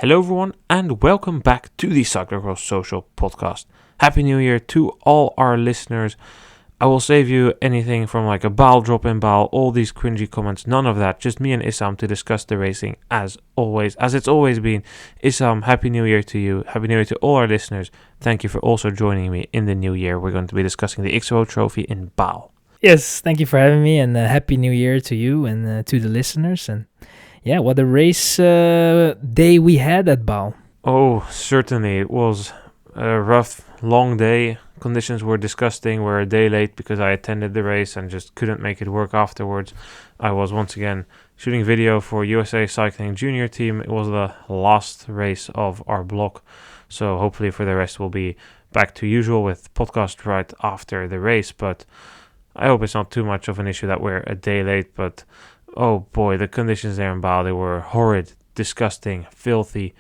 Hello everyone and welcome back to the Cyclocross Social podcast. Happy New Year to all our listeners. I will save you anything from like a Baal drop in Baal, all these cringy comments, none of that. Just me and Issam to discuss the racing as always, as it's always been. Issam, Happy New Year to you. Happy New Year to all our listeners. Thank you for also joining me in the new year. We're going to be discussing the X2O Trophy in Baal. Yes, thank you for having me, and Happy New Year to you and to the listeners. And yeah, what a race day we had at Baal. Oh, certainly. It was a rough, long day. Conditions were disgusting. We're a day late because I attended the race and just couldn't make it work afterwards. I was once again shooting video for USA Cycling Junior Team. It was the last race of our block. So hopefully for the rest we'll be back to usual with podcast right after the race. But I hope it's not too much of an issue that we're a day late, but oh boy, the conditions there in Baal, they were horrid, disgusting, filthy.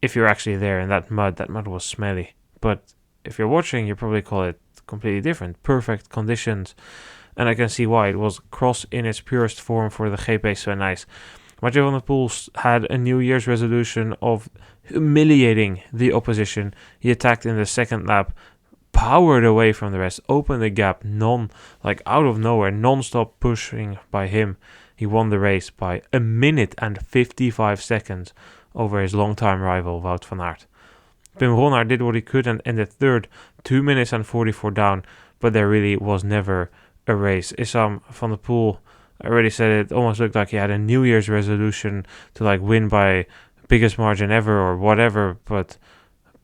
If you're actually there in that mud was smelly. But if you're watching, you probably call it completely different. Perfect conditions. And I can see why. It was cross in its purest form for the GP so nice. Mathieu van der Poel had a New Year's resolution of humiliating the opposition. He attacked in the second lap, powered away from the rest, opened the gap, out of nowhere, non-stop pushing by him. He won the race by 1 minute and 55 seconds over his longtime rival, Wout van Aert. Pim Ronhaar did what he could and ended third, 2 minutes and 44 down, but there really was never a race. Issam van der Poel, I already said it, almost looked like he had a New Year's resolution to win by biggest margin ever or whatever, but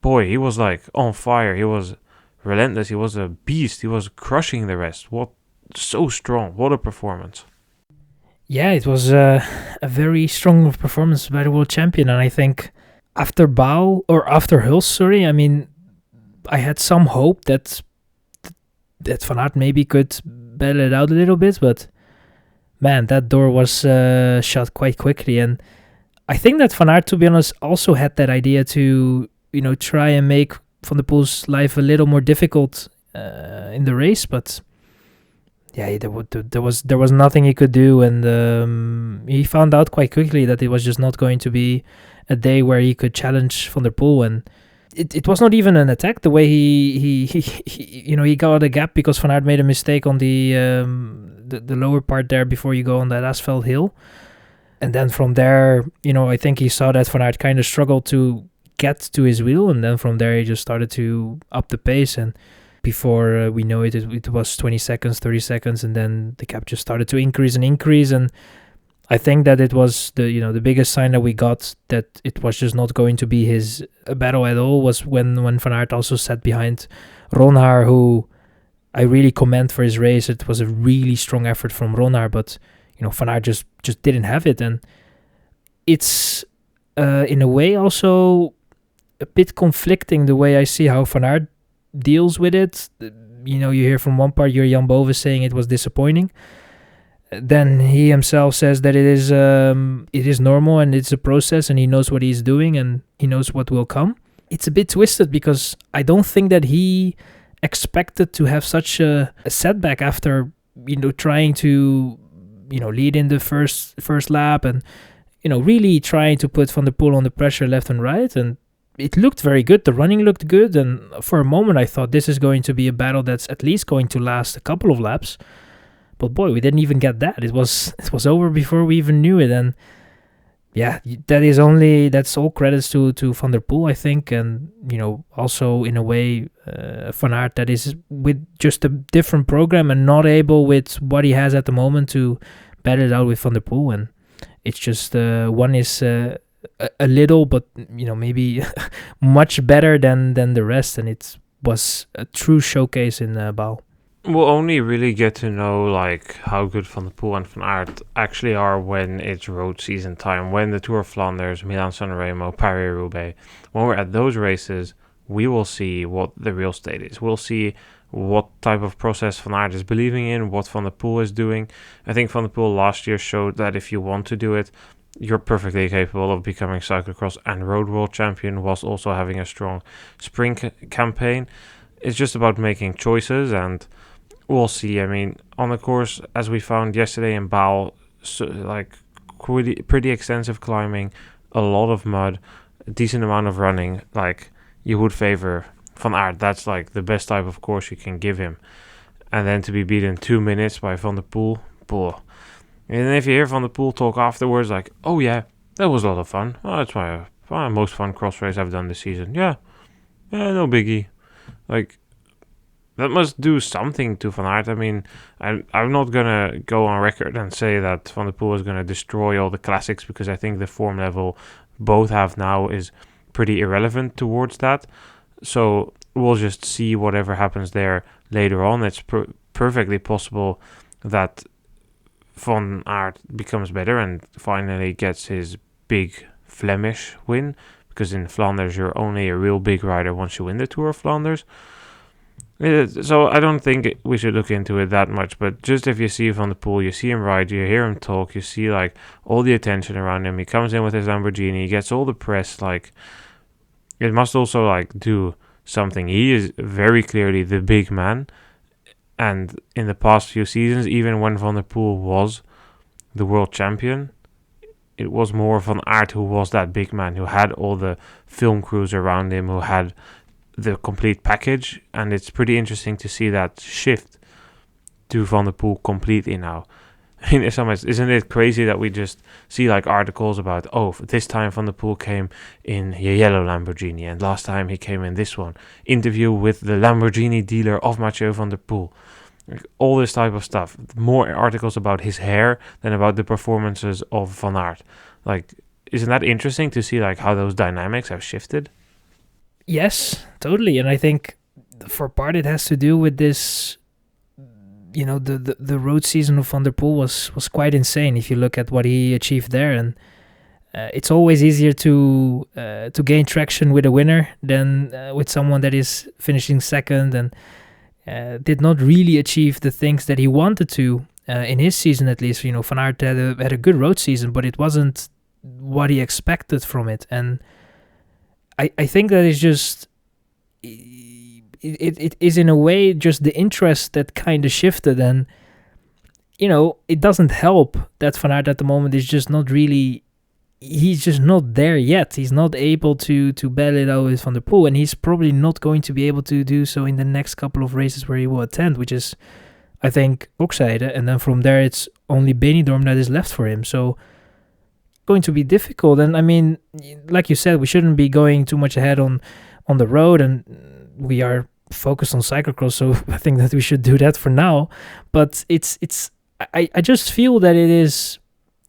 boy, he was on fire. He was relentless. He was a beast. He was crushing the rest. So strong. What a performance. Yeah, it was a very strong performance by the world champion, and I think after Baal, or after Hulst, I had some hope that Van Aert maybe could battle it out a little bit, but man, that door was shut quite quickly, and I think that Van Aert, to be honest, also had that idea to, try and make Van der Poel's life a little more difficult in the race, but yeah, there was nothing he could do, and he found out quite quickly that it was just not going to be a day where he could challenge Van der Poel, and it was not even an attack. The way he got a gap because Van Aert made a mistake on the lower part there before you go on that asphalt hill, and then from there, I think he saw that Van Aert kind of struggled to get to his wheel, and then from there he just started to up the pace, and before we know it was 20 seconds, 30 seconds, and then the gap just started to increase, and I think that it was the biggest sign that we got that it was just not going to be his battle at all was when Van Aert also sat behind Ronhaar, who I really commend for his race. It was a really strong effort from Ronhaar, but Van Aert just didn't have it, and it's in a way also a bit conflicting the way I see how Van Aert deals with it. You hear from one part, Jan Bove saying it was disappointing. Then he himself says that it is normal and it's a process and he knows what he's doing and he knows what will come. It's a bit twisted because I don't think that he expected to have such a setback after trying to lead in the first lap and really trying to put Van der Poel on the pressure left and right, and it looked very good. The running looked good, and for a moment I thought this is going to be a battle that's at least going to last a couple of laps. But boy, we didn't even get that. It was over before we even knew it, and yeah, that's all credits to Van der Poel, I think, and also in a way Van Aert that is with just a different program and not able with what he has at the moment to battle it out with Van der Poel, and it's just one is a little, but maybe much better than the rest, and it was a true showcase in Baal. We'll only really get to know how good Van der Poel and Van Aert actually are when it's road season time, when the Tour of Flanders, Milan-San Remo, Paris-Roubaix, when we're at those races, we will see what the real state is. We'll see what type of process Van Aert is believing in, what Van der Poel is doing. I think Van der Poel last year showed that if you want to do it, you're perfectly capable of becoming cyclocross and road world champion whilst also having a strong spring campaign. It's just about making choices, and we'll see. On the course, as we found yesterday in Baal, pretty extensive climbing, a lot of mud. a decent amount of running, like, you would favor Van Aert. That's like the best type of course you can give him. And then to be beaten 2 minutes by Van der Poel, poor. And if you hear Van der Poel talk afterwards, like, oh yeah, that was a lot of fun. Oh, that's my most fun cross race I've done this season. Yeah, no biggie. Like, that must do something to Van Aert. I mean, I'm not going to go on record and say that Van der Poel is going to destroy all the classics, because I think the form level both have now is pretty irrelevant towards that. So we'll just see whatever happens there later on. It's perfectly possible that Van Aert becomes better and finally gets his big Flemish win, because in Flanders you're only a real big rider once you win the Tour of Flanders. So I don't think we should look into it that much, but just if you see Van der Poel, you see him ride, you hear him talk, you see like all the attention around him, he comes in with his Lamborghini, he gets all the press, like, it must also like do something. He is very clearly the big man, and in the past few seasons, even when Van der Poel was the world champion, it was more Van Aert who was that big man, who had all the film crews around him, who had the complete package. And it's pretty interesting to see that shift to Van der Poel completely now. In some ways, isn't it crazy that we just see like articles about, oh, this time Van der Poel came in a yellow Lamborghini, and last time he came in this one. Interview with the Lamborghini dealer of Mathieu Van der Poel. Like, all this type of stuff. More articles about his hair than about the performances of Van Aert. Like, isn't that interesting to see like how those dynamics have shifted? Yes, totally. And I think for part it has to do with this, the road season of Van der Poel was quite insane if you look at what he achieved there. And it's always easier to gain traction with a winner than with someone that is finishing second and did not really achieve the things that he wanted to in his season, at least. Van Aert had a good road season, but it wasn't what he expected from it. And I think that is just, it is in a way just the interest that kind of shifted. And, it doesn't help that Van Aert at the moment is just not really, he's just not there yet. He's not able to battle it out with Van der Poel, and he's probably not going to be able to do so in the next couple of races where he will attend, which is, I think, Kokzijde, and then from there it's only Benidorm that is left for him. So going to be difficult. And I mean, like you said, we shouldn't be going too much ahead on the road, and we are focused on cyclocross, so I think that we should do that for now. But I just feel that it is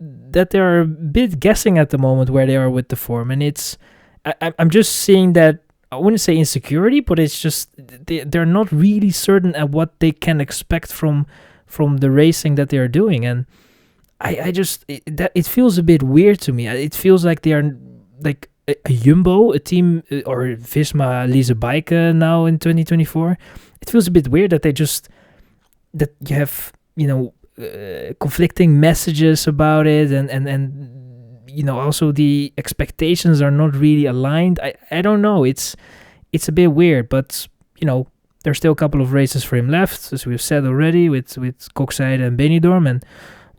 that they're a bit guessing at the moment where they are with the form, and I'm just seeing that, I wouldn't say insecurity, but it's just they're not really certain at what they can expect from the racing that they are doing. And it feels a bit weird to me. It feels like they are like a Jumbo, a team, or Visma Lease Bike now in 2024. It feels a bit weird that that you have, conflicting messages about it, and also the expectations are not really aligned. I don't know. It's a bit weird, but there's still a couple of races for him left, as we've said already, with Kokzijde and Benidorm, and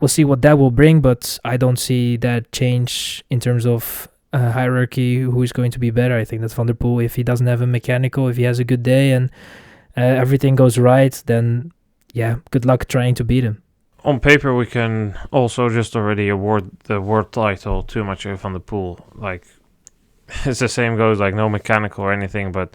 we'll see what that will bring. But I don't see that change in terms of hierarchy, who is going to be better. I think that Van der Poel, if he doesn't have a mechanical, if he has a good day and everything goes right, then yeah, good luck trying to beat him. On paper, we can also just already award the world title to Mathieu van der Poel. Like, it's the same goes, like, no mechanical or anything, but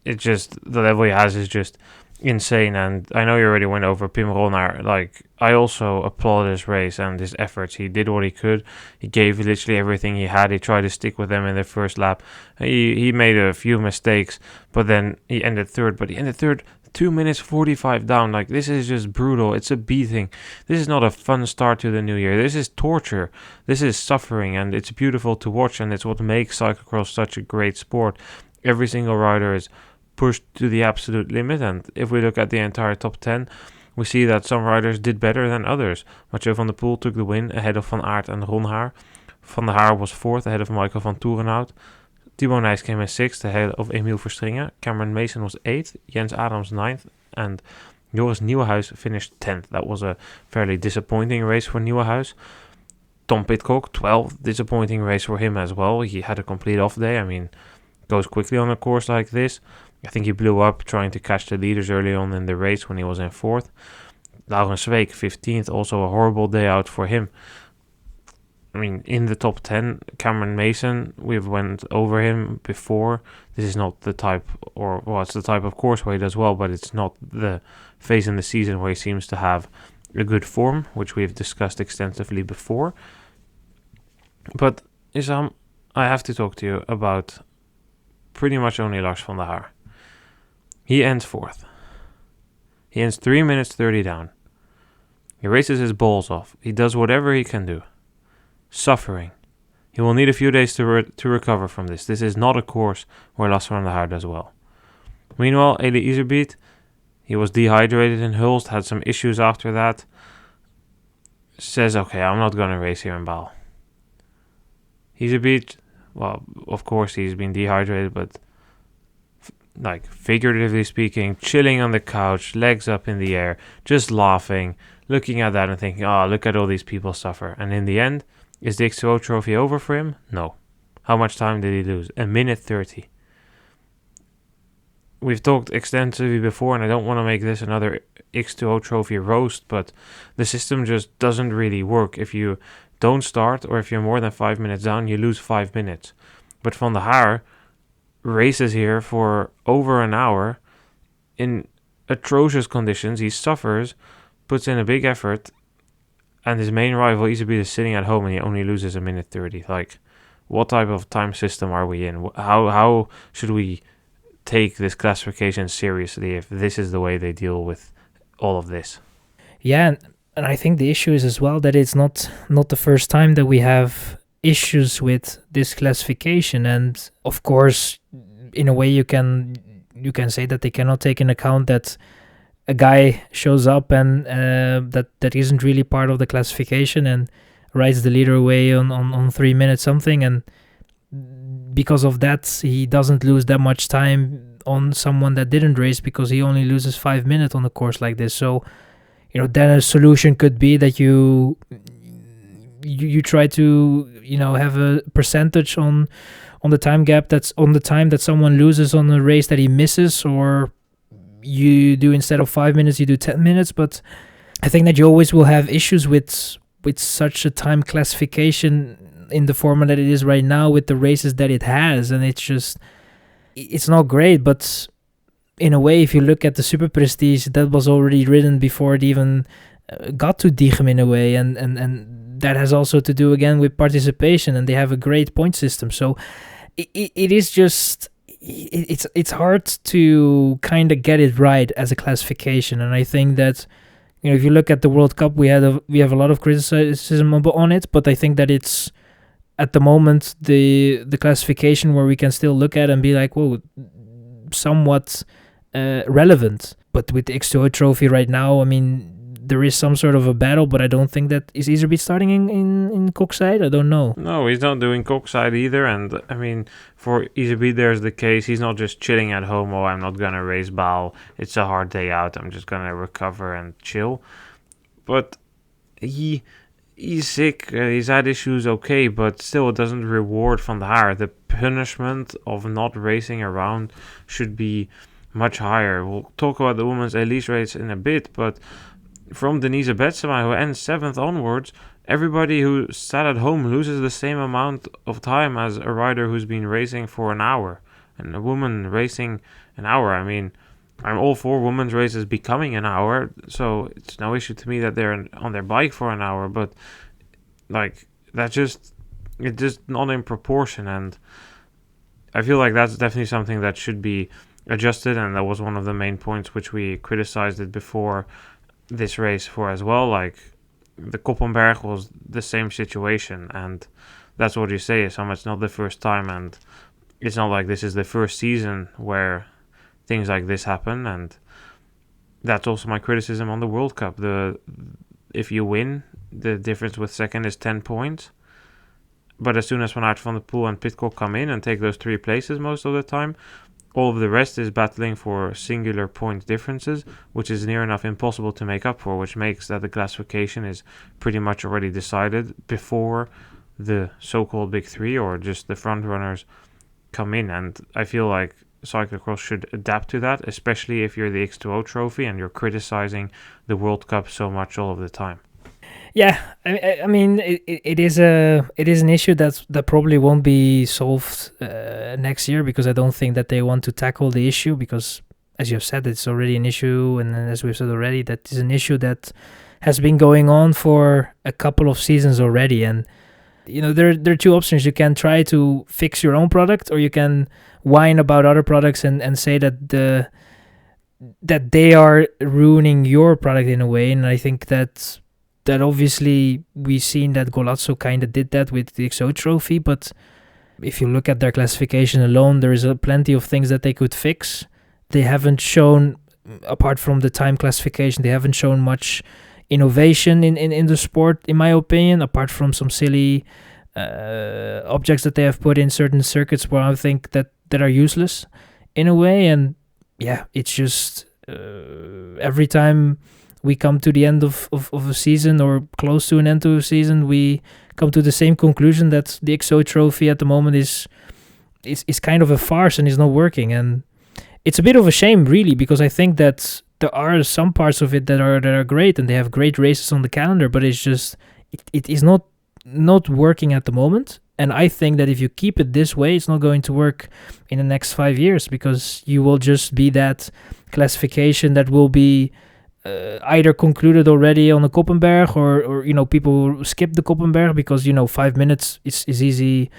it just, the level he has is just insane. And I know you already went over Pim Ronnaar. Like, I also applaud his race and his efforts. He did what he could. He gave literally everything he had. He tried to stick with them in the first lap. He made a few mistakes, but then he ended third. But he ended third 2 minutes 45 down. Like, this is just brutal. It's a beating. This is not a fun start to the new year. This is torture. This is suffering, and it's beautiful to watch, and it's what makes cyclocross such a great sport. Every single rider is pushed to the absolute limit, and if we look at the entire top 10, we see that some riders did better than others. Mathieu van der Poel took the win ahead of Van Aert and Ronhaar. Van der Haar was fourth ahead of Michael van Toerenhout. Thibaut Nys came in 6th ahead of Emiel Verstringen. Cameron Mason was 8th, Jens Adams 9th, and Joris Nieuwenhuis finished 10th. That was a fairly disappointing race for Nieuwenhuis. Tom Pidcock, 12th, disappointing race for him as well. He had a complete off day. I mean, goes quickly on a course like this. I think he blew up trying to catch the leaders early on in the race when he was in 4th. Laurens Zweek, 15th, also a horrible day out for him. I mean, in the top 10, Cameron Mason, we've went over him before. This is not the type, it's the type of course where he does well, but it's not the phase in the season where he seems to have a good form, which we've discussed extensively before. But, Issam, I have to talk to you about pretty much only Lars van der Haar. He ends 4th. He ends 3 minutes 30 down. He races his balls off. He does whatever he can do. Suffering. He will need a few days to recover from this. This is not a course where Lars van der Haar does well. Meanwhile, Eli Iserbyt, he was dehydrated in Hulst, had some issues after that. Says, okay, I'm not going to race here in Baal. Iserbyt, well, of course he's been dehydrated, but figuratively speaking, chilling on the couch, legs up in the air, just laughing, looking at that and thinking, look at all these people suffer. And in the end, is the X2O Trophy over for him? No. How much time did he lose? 1 minute 30. We've talked extensively before, and I don't want to make this another X2O Trophy roast, but the system just doesn't really work. If you don't start, or if you're more than 5 minutes down, you lose 5 minutes. But Van der Haar races here for over an hour in atrocious conditions. He suffers, puts in a big effort, and his main rival Iserbyt is sitting at home and he only loses 1 minute 30. What type of time system are we in? How should we take this classification seriously if this is the way they deal with all of this? Yeah, and I think the issue is as well that it's not the first time that we have issues with this classification. And of course, in a way you can say that they cannot take into account that a guy shows up and that isn't really part of the classification and rides the leader away on 3 minutes something, and because of that he doesn't lose that much time on someone that didn't race because he only loses 5 minutes on a course like this. So then a solution could be that you try to have a percentage on the time gap that's on the time that someone loses on a race that he misses, or you do, instead of 5 minutes, you do 10 minutes. But I think that you always will have issues with such a time classification in the format that it is right now, with the races that it has, and it's not great. But in a way, if you look at the Super Prestige, that was already ridden before it even got to Diegem in a way, and that has also to do again with participation, and they have a great point system. So it is just it's hard to kind of get it right as a classification. And I think that if you look at the World Cup, we have a lot of criticism on it, but I think that it's at the moment the classification where we can still look at and be like, whoa, somewhat relevant. But with the X2O Trophy right now, I mean, there is some sort of a battle, but I don't think that is Iserbyt starting in Kokside. I don't know. No, he's not doing Kokside either. And I mean, for Iserbyt, there's the case. He's not just chilling at home. Oh, I'm not gonna race Baal. It's a hard day out. I'm just gonna recover and chill. But he's sick. He's had issues, okay, but still, it doesn't reward Van der Haar. The punishment of not racing around should be much higher. We'll talk about the women's elite race in a bit, but from Denise Betsema, who ends 7th onwards, everybody who sat at home loses the same amount of time as a rider who's been racing for an hour. And a woman racing an hour, I mean, I'm all for women's races becoming an hour, so it's no issue to me that they're on their bike for an hour, but it's just not in proportion. And I feel like that's definitely something that should be adjusted, and that was one of the main points which we criticized it before this race for as well. The Koppenberg was the same situation, and that's what you say, Issam. It's not the first time, and it's not like this is the first season where things like this happen. And that's also my criticism on the World Cup. If you win, the difference with second is 10 points, but as soon as Van Aert, Van der Poel and Pidcock come in and take those 3 places most of the time, All of the rest is battling for singular point differences, which is near enough impossible to make up for, which makes that the classification is pretty much already decided before the so-called big three or just the front runners come in. And I feel like cyclocross should adapt to that, especially if you're the X2O Trophy and you're criticizing the World Cup so much all of the time. Yeah, I mean, it is an issue that probably won't be solved next year, because I don't think that they want to tackle the issue, because, as you've said, it's already an issue, and as we've said already, that is an issue that has been going on for a couple of seasons already. And there are two options. You can try to fix your own product, or you can whine about other products and say that they are ruining your product in a way. And I think that obviously we've seen that Golazzo kind of did that with the X2O Trophy, but if you look at their classification alone, there is plenty of things that they could fix. They haven't shown, apart from the time classification, they haven't shown much innovation in the sport, in my opinion, apart from some silly objects that they have put in certain circuits where I think that are useless in a way. And yeah, it's just every time we come to the end of a season, or close to an end to a season, we come to the same conclusion that the X2O Trophy at the moment is kind of a farce and is not working. And it's a bit of a shame, really, because I think that there are some parts of it that are great, and they have great races on the calendar, but it's just it is not working at the moment. And I think that if you keep it this way, it's not going to work in the next 5 years, because you will just be that classification that will be either concluded already on the Koppenberg, or people skip the Koppenberg because 5 minutes is easy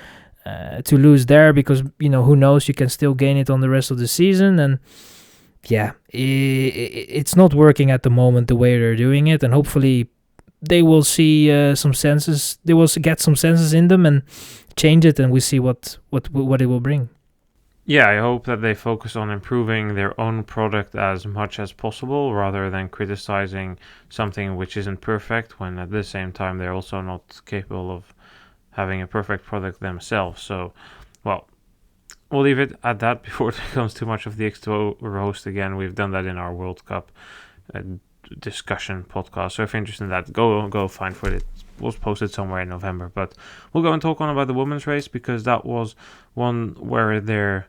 to lose there, because who knows, you can still gain it on the rest of the season. And yeah, it's not working at the moment the way they're doing it, and hopefully they will see some senses. They will get some senses in them and change it, and we see what it will bring. Yeah, I hope that they focus on improving their own product as much as possible, rather than criticizing something which isn't perfect, when at the same time they're also not capable of having a perfect product themselves. So, well, we'll leave it at that before it becomes too much of the X2O roast again. We've done that in our World Cup discussion podcast. So if you're interested in that, go find for it. It was posted somewhere in November. But we'll go and talk on about the women's race, because that was one where there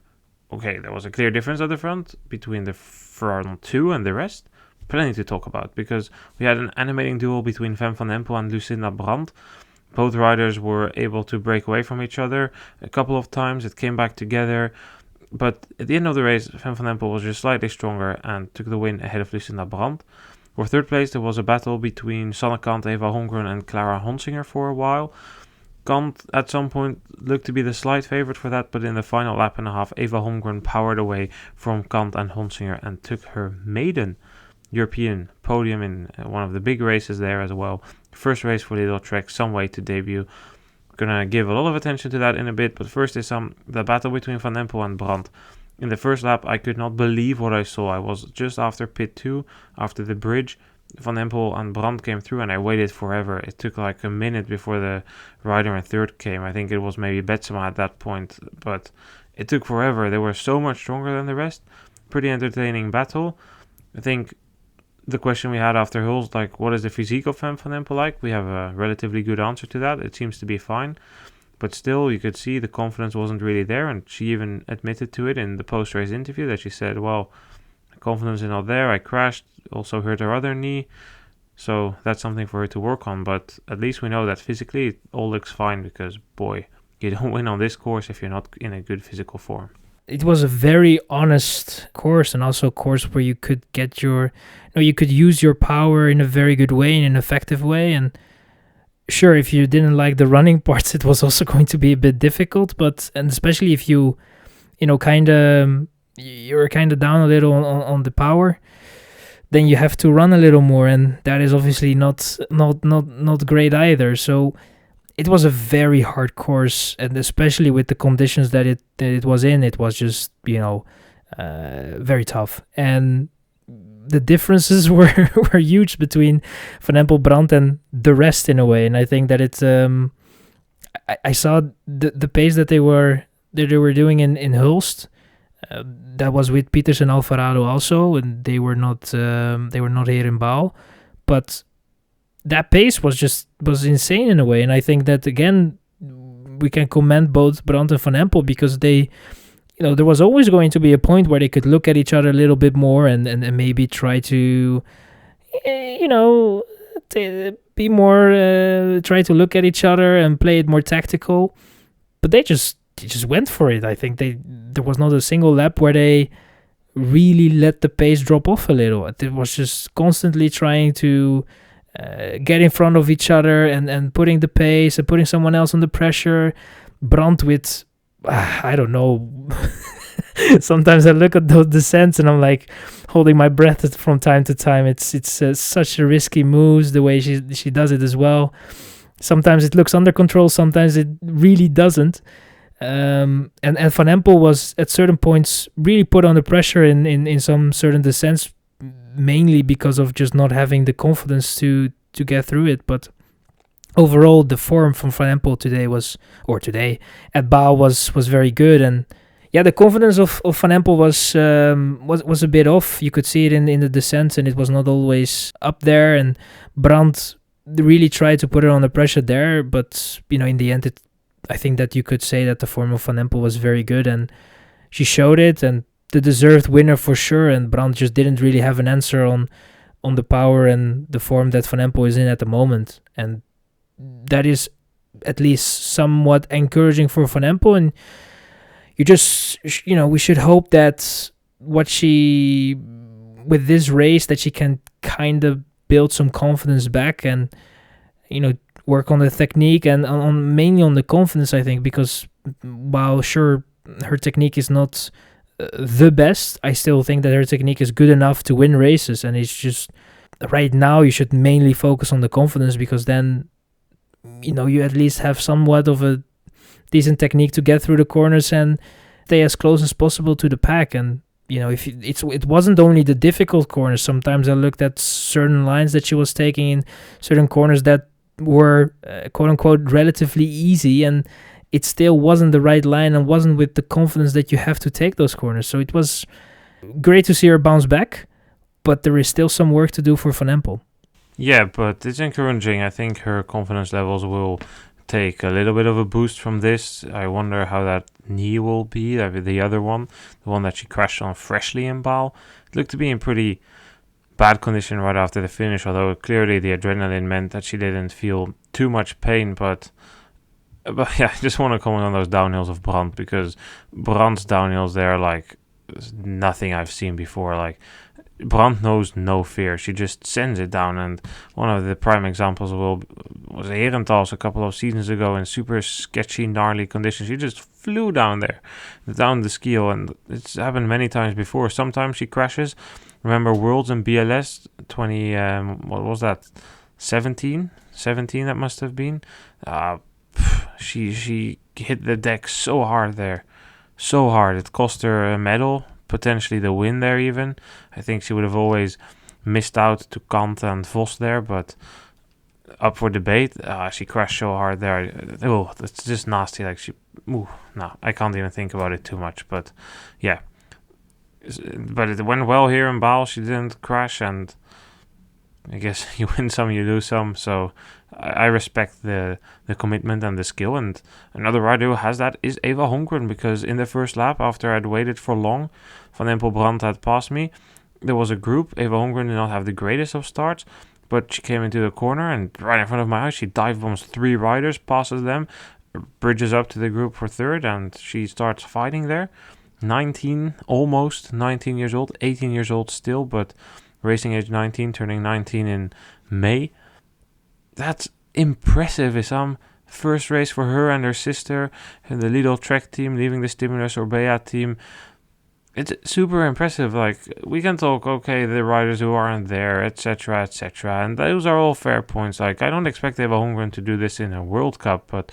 was a clear difference at the front between the front two and the rest. Plenty to talk about, because we had an animating duel between Poel Van Empel and Lucinda Brandt. Both riders were able to break away from each other a couple of times. It came back together. But at the end of the race, Poel Van Empel was just slightly stronger and took the win ahead of Lucinda Brandt. For third place, there was a battle between Sanne Kant, Eva Holmgren and Clara Honsinger for a while. Kant at some point looked to be the slight favorite for that, but in the final lap and a half, Eva Holmgren powered away from Kant and Honsinger and took her maiden European podium in one of the big races there as well. First race for Little Trek, some way to debut. Gonna give a lot of attention to that in a bit, but first is the battle between Van Empel and Brandt. In the first lap, I could not believe what I saw. I was just after pit 2, after the bridge. Van Empel and Brandt came through, and I waited forever. It took like a minute before the rider in third came. I think it was maybe Betsema at that point, but it took forever. They were so much stronger than the rest. Pretty entertaining battle. I think the question we had after Hulls, like, what is the physique of Van Empel like? We have a relatively good answer to that. It seems to be fine. But still, you could see the confidence wasn't really there, and she even admitted to it in the post-race interview that she said, well, confidence is not there, I crashed, also hurt her other knee, so that's something for her to work on. But at least we know that physically it all looks fine, because, boy, you don't win on this course if you're not in a good physical form. It was a very honest course, and also a course where you could get you could use your power in a very good way, in an effective way. And sure, if you didn't like the running parts, it was also going to be a bit difficult. And especially if you're kind of down a little on the power, then you have to run a little more, and that is obviously not great either. So it was a very hard course, and especially with the conditions that it was in, it was just very tough. And the differences were huge between Van Empel, Brandt, and the rest in a way. And I think that it's I saw the pace that they were doing in Hulst. That was with Peters and Alvarado also, and they were not here in Baal, but that pace was insane in a way. And I think that again we can commend both Brandt and Van Empel, because they, there was always going to be a point where they could look at each other a little bit more and maybe try to, be more, try to look at each other and play it more tactical. But they just went for it. I think there was not a single lap where they really let the pace drop off a little. It was just constantly trying to get in front of each other and putting the pace and putting someone else under pressure. Brandt with, I don't know. Sometimes I look at those descents and I'm like holding my breath from time to time. It's such a risky moves, the way she does it as well. Sometimes it looks under control, sometimes it really doesn't. And Van Empel was at certain points really put under pressure in some certain descents, mainly because of just not having the confidence to get through it. But overall, the form from Van Empel today at Baal was very good. And yeah, the confidence of Van Empel was a bit off. You could see it in the descents, and it was not always up there. And Brandt really tried to put her under pressure there, but in the end, I think that you could say that the form of Van Empel was very good, and she showed it, and the deserved winner for sure. And Brandt just didn't really have an answer on the power and the form that Van Empel is in at the moment, and that is at least somewhat encouraging for Van Empel. And you just, we should hope that with this race, that she can kind of build some confidence back and, work on the technique and mainly on the confidence, I think, because while sure her technique is not the best, I still think that her technique is good enough to win races. And it's just right now you should mainly focus on the confidence, because then, you at least have somewhat of a decent technique to get through the corners and stay as close as possible to the pack. And if it wasn't only the difficult corners. Sometimes I looked at certain lines that she was taking in certain corners that were quote unquote relatively easy, and it still wasn't the right line and wasn't with the confidence that you have to take those corners. So it was great to see her bounce back, but there is still some work to do for Van Empel. Yeah, but it's encouraging. I think her confidence levels will take a little bit of a boost from this. I wonder how that knee will be, the other one, the one that she crashed on freshly in Baal. It looked to be in pretty bad condition right after the finish, although clearly the adrenaline meant that she didn't feel too much pain. But yeah, I just want to comment on those downhills of Brandt, because Brandt's downhills, they're like nothing I've seen before. Like, Brandt knows no fear. She just sends it down. And one of the prime examples was Herentals a couple of seasons ago in super sketchy, gnarly conditions. She just flew down there, down the skill. And it's happened many times before. Sometimes she crashes. Remember Worlds in BLS 20, what was that? 17 that must have been. She hit the deck so hard there. So hard. It cost her a medal, potentially the win there even. I think she would have always missed out to Kant and Vos there, but up for debate. She crashed so hard there. Oh, that's just nasty. Like no, I can't even think about it too much. But yeah, but it went well here in Baal. She didn't crash, and I guess you win some, you lose some. So I respect the commitment and the skill. And another rider who has that is Eva Holmgren, because in the first lap, after I'd waited for long, Van Empel Brandt had passed me. There was a group. Eva Holmgren did not have the greatest of starts, but she came into the corner and right in front of my eyes, she dive bombs 3 riders, passes them, bridges up to the group for third, and she starts fighting there. 19, almost 19 years old, 18 years old still, but racing age 19, turning 19 in May. That's impressive, Issam. First race for her and her sister, and the Lidl Trek team, leaving the Stimulus Orbea team. It's super impressive. Like, we can talk, okay, the riders who aren't there, etc., etc., and those are all fair points. Like, I don't expect Eva Holmgren to do this in a World Cup, but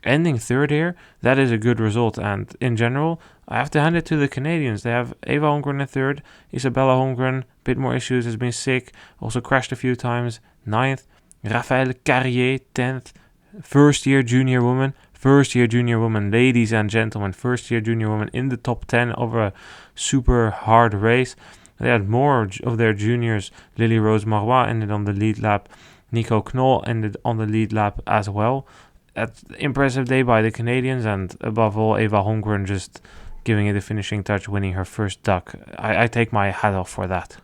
ending third here, that is a good result. And in general, I have to hand it to the Canadians. They have Eva Holmgren in third, Isabella Holmgren, bit more issues, has been sick, also crashed a few times, 9th. Raphaël Carrier, 10th, first-year junior woman, first-year junior woman, ladies and gentlemen, first-year junior woman in the top 10 of a super hard race. They had more of their juniors. Lily Rose Marois ended on the lead lap. Nico Knoll ended on the lead lap as well. An impressive day by the Canadians, and above all, Eva Holmgren just giving it the finishing touch, winning her first duck. I take my hat off for that.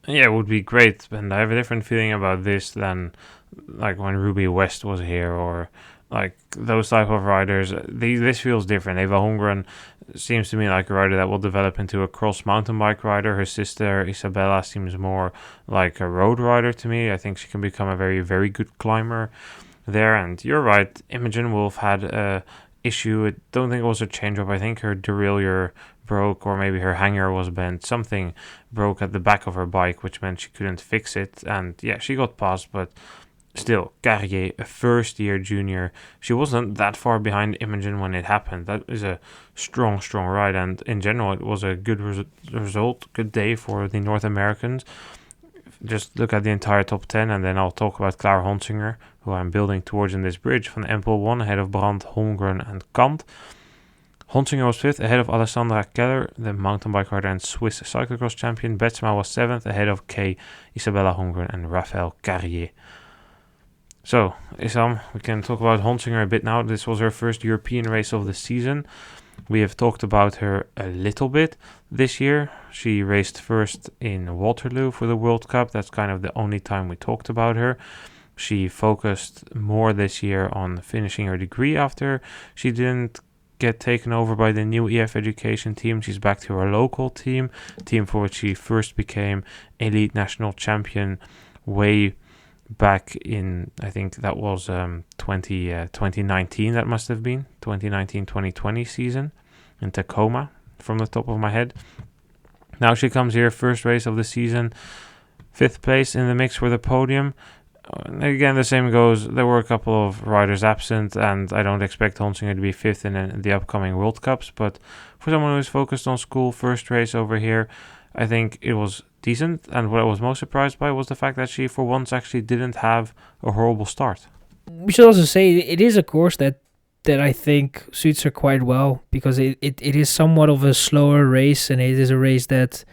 Yeah, it would be great, and I have a different feeling about this than like when Ruby West was here, or like those type of riders. This feels different. Eva Holmgren seems to me like a rider that will develop into a cross mountain bike rider. Her sister Isabella seems more like a road rider to me. I think she can become a very, very good climber there. And you're right, Imogen Wolf had a issue. I don't think it was a change-up. I think her derailleur broke, or maybe her hanger was bent. Something broke at the back of her bike, which meant she couldn't fix it. And yeah, she got past, but still, Carrier, a first-year junior, she wasn't that far behind Imogen when it happened. That is a strong, strong ride, and in general, it was a good result, good day for the North Americans. Just look at the entire top 10, and then I'll talk about Clara Honsinger, who I'm building towards in this bridge. Van Empel won ahead of Brandt, Holmgren, and Kant. Honsinger was 5th ahead of Alessandra Keller, the mountain bike rider and Swiss cyclocross champion. Betsma was 7th ahead of Kay, Isabella Holmgren, and Raphael Carrier. So, Issam, we can talk about Honsinger a bit now. This was her first European race of the season. We have talked about her a little bit this year. She raced first in Waterloo for the World Cup. That's kind of the only time we talked about her. She focused more this year on finishing her degree after she didn't get taken over by the new EF Education team. She's back to her local team for which she first became elite national champion way back in, I think that was 2019, that must have been 2019-2020 season in Tacoma from the top of my head. Now she comes here, first race of the season, 5th place in the mix for the podium. Again, the same goes. There were a couple of riders absent, and I don't expect Honsinger to be 5th in the upcoming World Cups. But for someone who's focused on school, first race over here, I think it was decent. And what I was most surprised by was the fact that she, for once, actually didn't have a horrible start. We should also say it is a course that I think suits her quite well, because it is somewhat of a slower race, and it is a race that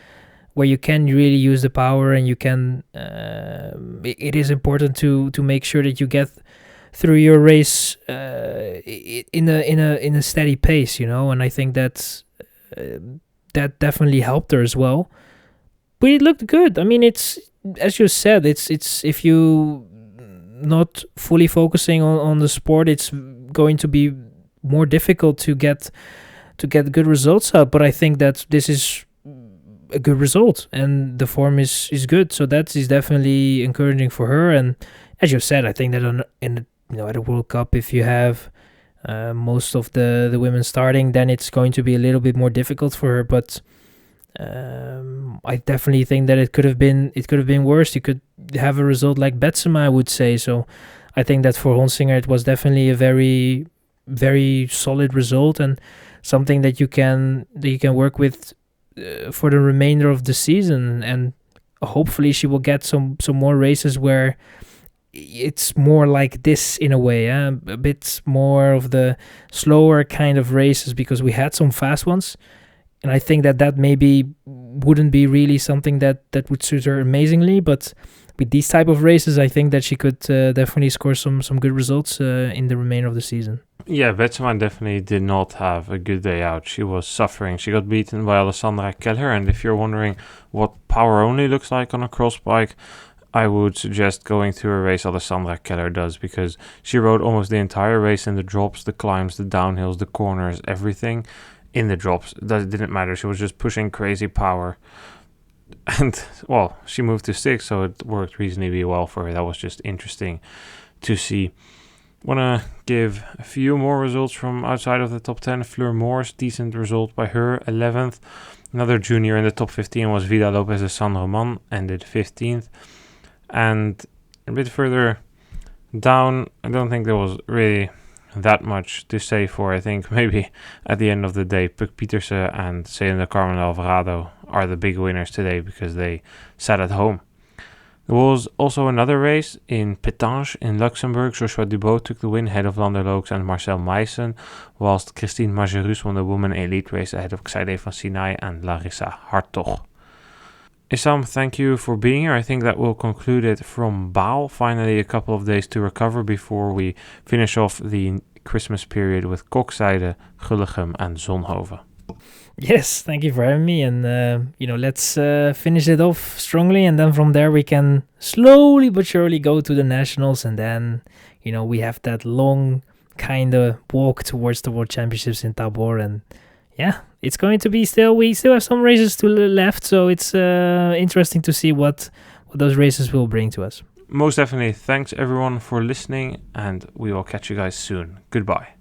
where you can really use the power, and you can it is important to make sure that you get through your race in a steady pace, and I think that definitely helped her as well. But it looked good. I mean, it's, as you said, it's if you not fully focusing on the sport, it's going to be more difficult to get good results out. But I think that this is a good result, and the form is good, so that is definitely encouraging for her. And as you said, I think that at a World Cup, if you have most of the women starting, then it's going to be a little bit more difficult for her. But I definitely think that it could have been worse. You could have a result like Betsema, I would say. So I think that for Honsinger it was definitely a very, very solid result, and something that you can work with for the remainder of the season. And hopefully she will get some more races where it's more like this in a way, a bit more of the slower kind of races, because we had some fast ones, and I think that maybe wouldn't be really something that would suit her amazingly. But with these type of races, I think that she could definitely score some good results in the remainder of the season. Yeah, Betsema definitely did not have a good day out. She was suffering. She got beaten by Alessandra Keller, and if you're wondering what power only looks like on a cross bike, I would suggest going through a race Alessandra Keller does, because she rode almost the entire race in the drops, the climbs, the downhills, the corners, everything in the drops. That didn't matter. She was just pushing crazy power. And, well, she moved to 6th, so it worked reasonably well for her. That was just interesting to see. Want to give a few more results from outside of the top 10. Fleur Moors, decent result by her, 11th. Another junior in the top 15 was Vida Lopez de San Roman, ended 15th. And a bit further down, I don't think there was really that much to say for. I think maybe at the end of the day, Puk Pieterse and Selena Carmen Alvarado are the big winners today, because they sat at home. There was also another race in Pétange in Luxembourg. Joshua Dubois took the win ahead of Lander Looks and Marcel Meissen, whilst Christine Majerus won the women elite race ahead of Xaide van Sinai and Larissa Hartog. Issam, thank you for being here. I think that will conclude it from Baal. Finally, a couple of days to recover before we finish off the Christmas period with Kokzijde, Gullegem and Zonhoven. Yes, thank you for having me, and let's finish it off strongly, and then from there we can slowly but surely go to the nationals, and then we have that long kind of walk towards the World Championships in Tabor. And yeah, it's going to be we still have some races to left, so it's interesting to see what those races will bring to us. Most definitely. Thanks everyone for listening, and we will catch you guys soon. Goodbye.